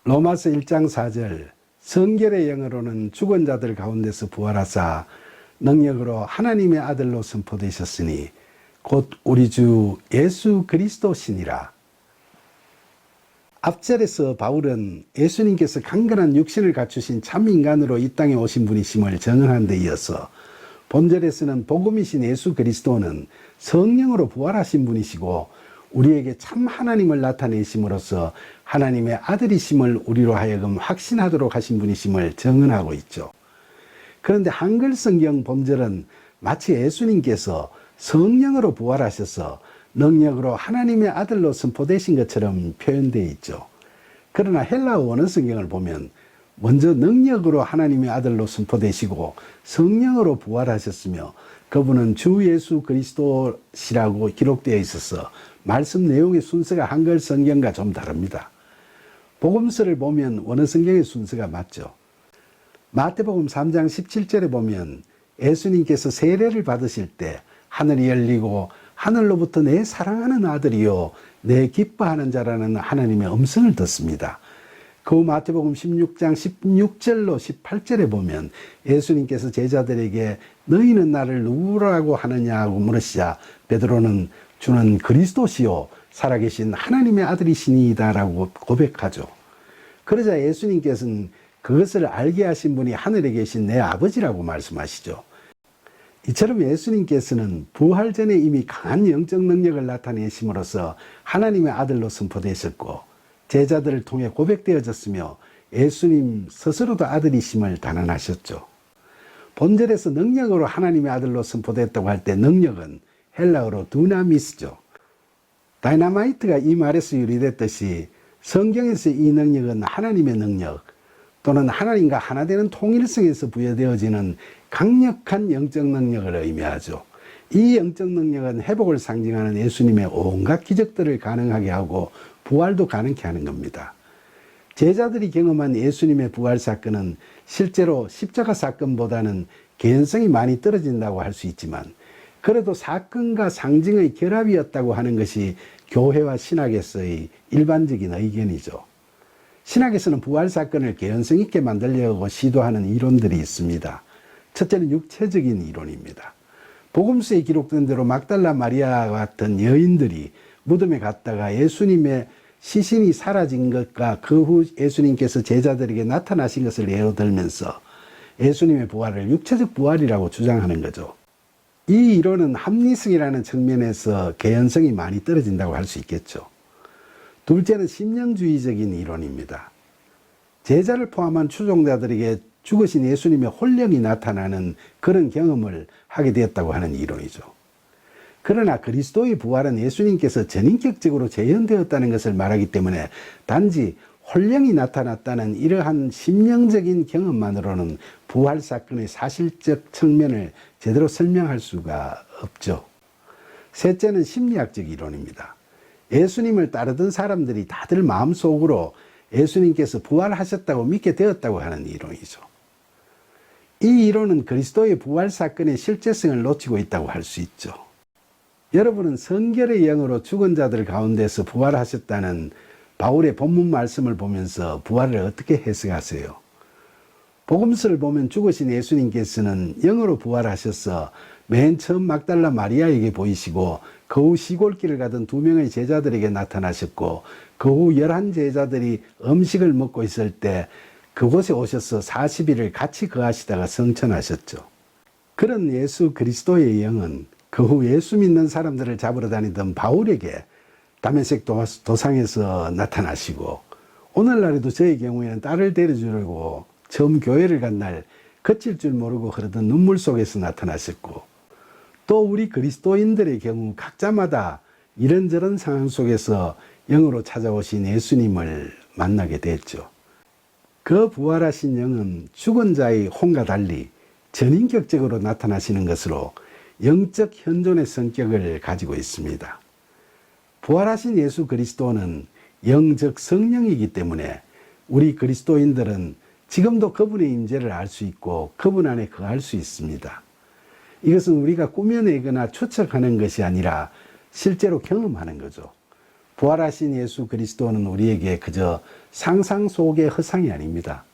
로마서 1장 4절 성결의 영으로는 죽은 자들 가운데서 부활하사 능력으로 하나님의 아들로 선포되셨으니 곧 우리 주 예수 그리스도시니라. 앞절에서 바울은 예수님께서 강건한 육신을 갖추신 참 인간으로 이 땅에 오신 분이심을 증언한 데 이어서 본절에서는 복음이신 예수 그리스도는 성령으로 부활하신 분이시고 우리에게 참 하나님을 나타내심으로써 하나님의 아들이심을 우리로 하여금 확신하도록 하신 분이심을 증언하고 있죠. 그런데 한글 성경 본절은 마치 예수님께서 성령으로 부활하셔서 능력으로 하나님의 아들로 선포되신 것처럼 표현되어 있죠. 그러나 헬라어 원어 성경을 보면 먼저 능력으로 하나님의 아들로 선포되시고 성령으로 부활하셨으며 그분은 주 예수 그리스도시라고 기록되어 있어서 말씀 내용의 순서가 한글 성경과 좀 다릅니다. 복음서를 보면 원어 성경의 순서가 맞죠. 마태복음 3장 17절에 보면 예수님께서 세례를 받으실 때 하늘이 열리고 하늘로부터 내 사랑하는 아들이요 내 기뻐하는 자라는 하나님의 음성을 듣습니다. 그 마태복음 16장 16절로 18절에 보면 예수님께서 제자들에게 너희는 나를 누구라고 하느냐고 물으시자 베드로는 주는 그리스도시요 살아계신 하나님의 아들이시니이다 라고 고백하죠. 그러자 예수님께서는 그것을 알게 하신 분이 하늘에 계신 내 아버지라고 말씀하시죠. 이처럼 예수님께서는 부활 전에 이미 강한 영적 능력을 나타내심으로써 하나님의 아들로 선포되셨고 제자들을 통해 고백되어졌으며 예수님 스스로도 아들이심을 단언하셨죠. 본절에서 능력으로 하나님의 아들로 선포됐다고 할 때 능력은 헬라어로 두나미스죠. 다이나마이트가 이 말에서 유래됐듯이 성경에서 이 능력은 하나님의 능력 또는 하나님과 하나 되는 통일성에서 부여되어지는 강력한 영적 능력을 의미하죠. 이 영적 능력은 회복을 상징하는 예수님의 온갖 기적들을 가능하게 하고 부활도 가능케 하는 겁니다. 제자들이 경험한 예수님의 부활 사건은 실제로 십자가 사건보다는 개연성이 많이 떨어진다고 할 수 있지만 그래도 사건과 상징의 결합이었다고 하는 것이 교회와 신학에서의 일반적인 의견이죠. 신학에서는 부활 사건을 개연성 있게 만들려고 시도하는 이론들이 있습니다. 첫째는 육체적인 이론입니다. 복음서에 기록된 대로 막달라 마리아와 같은 여인들이 무덤에 갔다가 예수님의 시신이 사라진 것과 그 후 예수님께서 제자들에게 나타나신 것을 예로 들면서 예수님의 부활을 육체적 부활이라고 주장하는 거죠. 이 이론은 합리성이라는 측면에서 개연성이 많이 떨어진다고 할 수 있겠죠. 둘째는 심령주의적인 이론입니다. 제자를 포함한 추종자들에게 죽으신 예수님의 혼령이 나타나는 그런 경험을 하게 되었다고 하는 이론이죠. 그러나 그리스도의 부활은 예수님께서 전인격적으로 재현되었다는 것을 말하기 때문에 단지 혼령이 나타났다는 이러한 심령적인 경험만으로는 부활 사건의 사실적 측면을 제대로 설명할 수가 없죠. 셋째는 심리학적 이론입니다. 예수님을 따르던 사람들이 다들 마음속으로 예수님께서 부활하셨다고 믿게 되었다고 하는 이론이죠. 이 이론은 그리스도의 부활 사건의 실제성을 놓치고 있다고 할 수 있죠. 여러분은 성결의 영으로 죽은 자들 가운데서 부활하셨다는 바울의 본문 말씀을 보면서 부활을 어떻게 해석하세요? 복음서를 보면 죽으신 예수님께서는 영으로 부활하셔서 맨 처음 막달라 마리아에게 보이시고 그 후 시골길을 가던 2명의 제자들에게 나타나셨고 그 후 11제자들이 음식을 먹고 있을 때 그곳에 오셔서 40일을 같이 거하시다가 성천하셨죠. 그런 예수 그리스도의 영은 그 후 예수 믿는 사람들을 잡으러 다니던 바울에게 다메섹 도상에서 나타나시고 오늘날에도 저의 경우에는 딸을 데려주려고 처음 교회를 간 날 그칠 줄 모르고 흐르던 눈물 속에서 나타나셨고 또 우리 그리스도인들의 경우 각자마다 이런저런 상황 속에서 영으로 찾아오신 예수님을 만나게 됐죠. 그 부활하신 영은 죽은 자의 혼과 달리 전인격적으로 나타나시는 것으로 영적 현존의 성격을 가지고 있습니다. 부활하신 예수 그리스도는 영적 성령이기 때문에 우리 그리스도인들은 지금도 그분의 임재를 알 수 있고 그분 안에 거할 수 있습니다. 이것은 우리가 꾸며내거나 추측하는 것이 아니라 실제로 경험하는 거죠. 부활하신 예수 그리스도는 우리에게 그저 상상 속의 허상이 아닙니다.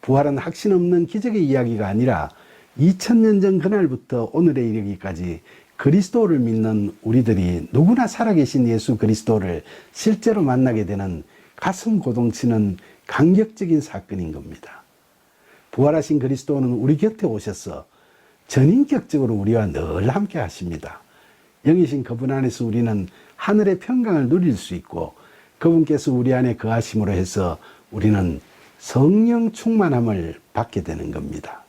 부활은 확신 없는 기적의 이야기가 아니라 2000년 전 그날부터 오늘에 이르기까지 그리스도를 믿는 우리들이 누구나 살아계신 예수 그리스도를 실제로 만나게 되는 가슴 고동치는 감격적인 사건인 겁니다. 부활하신 그리스도는 우리 곁에 오셔서 전인격적으로 우리와 늘 함께 하십니다. 영이신 그분 안에서 우리는 하늘의 평강을 누릴 수 있고 그분께서 우리 안에 거하심으로 해서 우리는 성령 충만함을 받게 되는 겁니다.